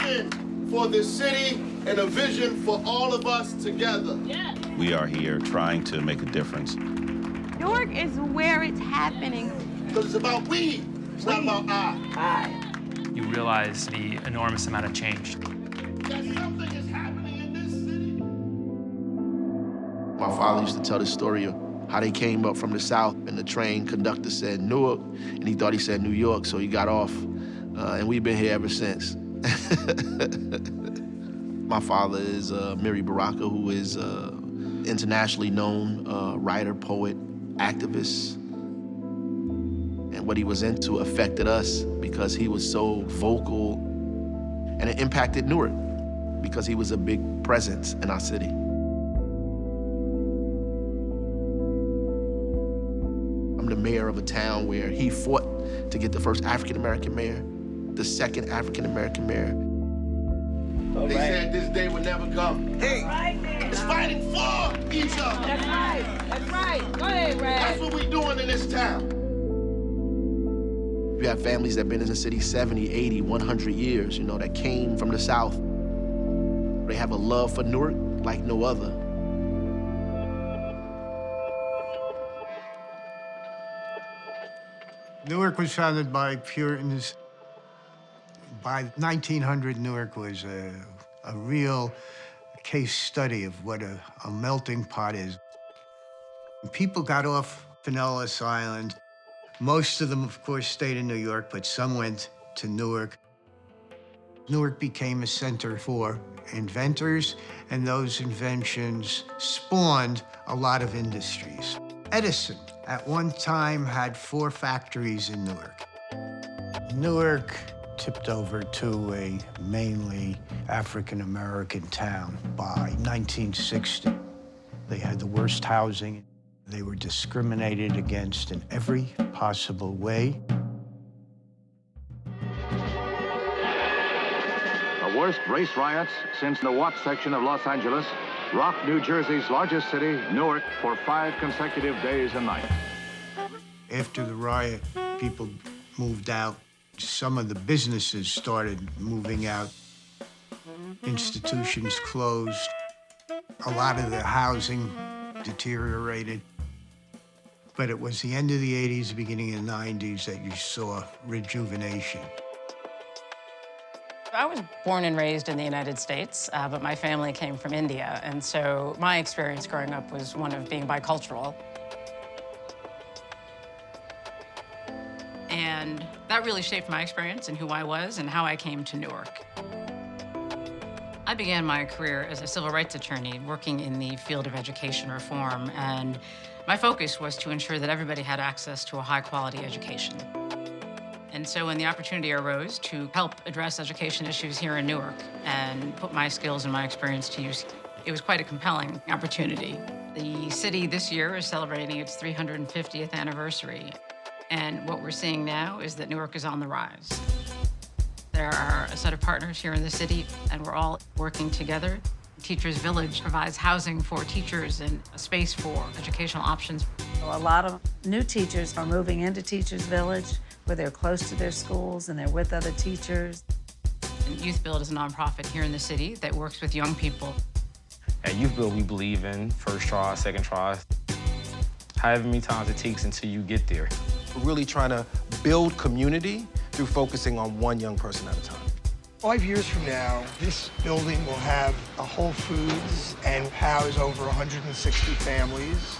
vision for this city and a vision for all of us together. Yeah. We are here trying to make a difference. Newark is where it's happening. Because it's about we, it's not about I. You realize the enormous amount of change. That something is happening in this city. My father used to tell the story of how they came up from the South and the train conductor said Newark, and he thought he said New York, so he got off. And we've been here ever since. My father is Miri Baraka, who is internationally known writer, poet, activist. And what he was into affected us because he was so vocal, and it impacted Newark because he was a big presence in our city. I'm the mayor of a town where he fought to get the first African-American mayor, the second African-American mayor. They said this day would never come. Hey, it's fighting for each other. That's right. That's right. Go ahead, Red. That's what we're doing in this town. You have families that have been in the city 70, 80, 100 years, you know, that came from the South. They have a love for Newark like no other. Newark was founded by Puritans. By 1900, Newark was a real case study of what a melting pot is. People got off Pinellas Island. Most of them, of course, stayed in New York, but some went to Newark. Newark became a center for inventors, and those inventions spawned a lot of industries. Edison, at one time, had 4 factories in Newark. Newark tipped over to a mainly African-American town by 1960. They had the worst housing. They were discriminated against in every possible way. The worst race riots since the Watts section of Los Angeles rocked New Jersey's largest city, Newark, for 5 consecutive days and nights. After the riot, people moved out. Some of the businesses started moving out. Institutions closed. A lot of the housing deteriorated. But it was the end of the 80s, beginning of the 90s that you saw rejuvenation. I was born and raised in the United States, but my family came from India. And so my experience growing up was one of being bicultural. And that really shaped my experience and who I was and how I came to Newark. I began my career as a civil rights attorney working in the field of education reform, and my focus was to ensure that everybody had access to a high-quality education. And so when the opportunity arose to help address education issues here in Newark and put my skills and my experience to use, it was quite a compelling opportunity. The city this year is celebrating its 350th anniversary. And what we're seeing now is that Newark is on the rise. There are a set of partners here in the city, and we're all working together. Teachers Village provides housing for teachers and a space for educational options. A lot of new teachers are moving into Teachers Village, where they're close to their schools and they're with other teachers. And Youth Build is a nonprofit here in the city that works with young people. At Youth Build, we believe in first try, second try, however many times it takes until you get there. We're really trying to build community through focusing on one young person at a time. 5 years from now, this building will have a Whole Foods and house over 160 families.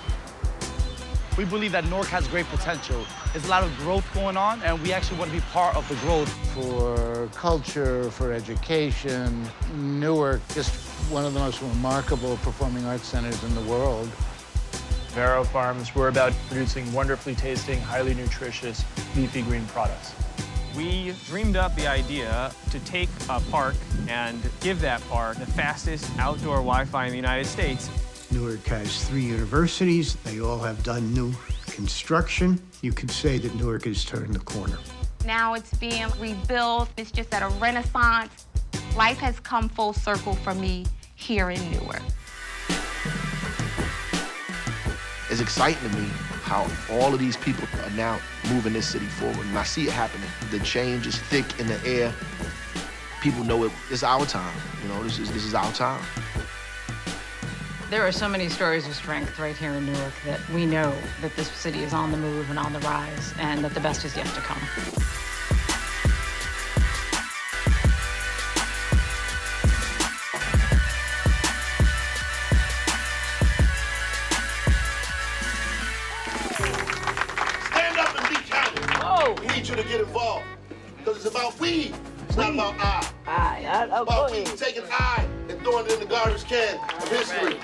We believe that Newark has great potential. There's a lot of growth going on, and we actually want to be part of the growth. For culture, for education, Newark is one of the most remarkable performing arts centers in the world. Vero Farms, we're about producing wonderfully tasting, highly nutritious, leafy green products. We dreamed up the idea to take a park and give that park the fastest outdoor Wi-Fi in the United States. Newark has 3 universities. They all have done new construction. You could say that Newark has turned the corner. Now it's being rebuilt. It's just at a renaissance. Life has come full circle for me here in Newark. It's exciting to me how all of these people are now moving this city forward, and I see it happening. The change is thick in the air. people know it's our time. You know, this is our time. There are so many stories of strength right here in Newark that we know that this city is on the move and on the rise, and that the best is yet to come. Stand up and be counted. Oh. We need you to get involved because it's about we. It's not about I. It's about people taking I and throwing it in the garbage can of history.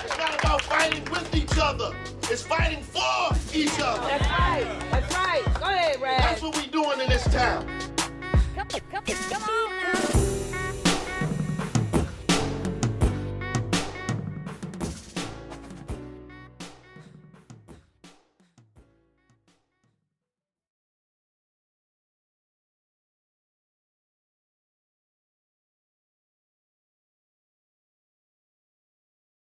It's not about fighting with each other. It's fighting for each other. That's right. That's right. Go ahead, Brad. That's what we doing in this town. Come on now.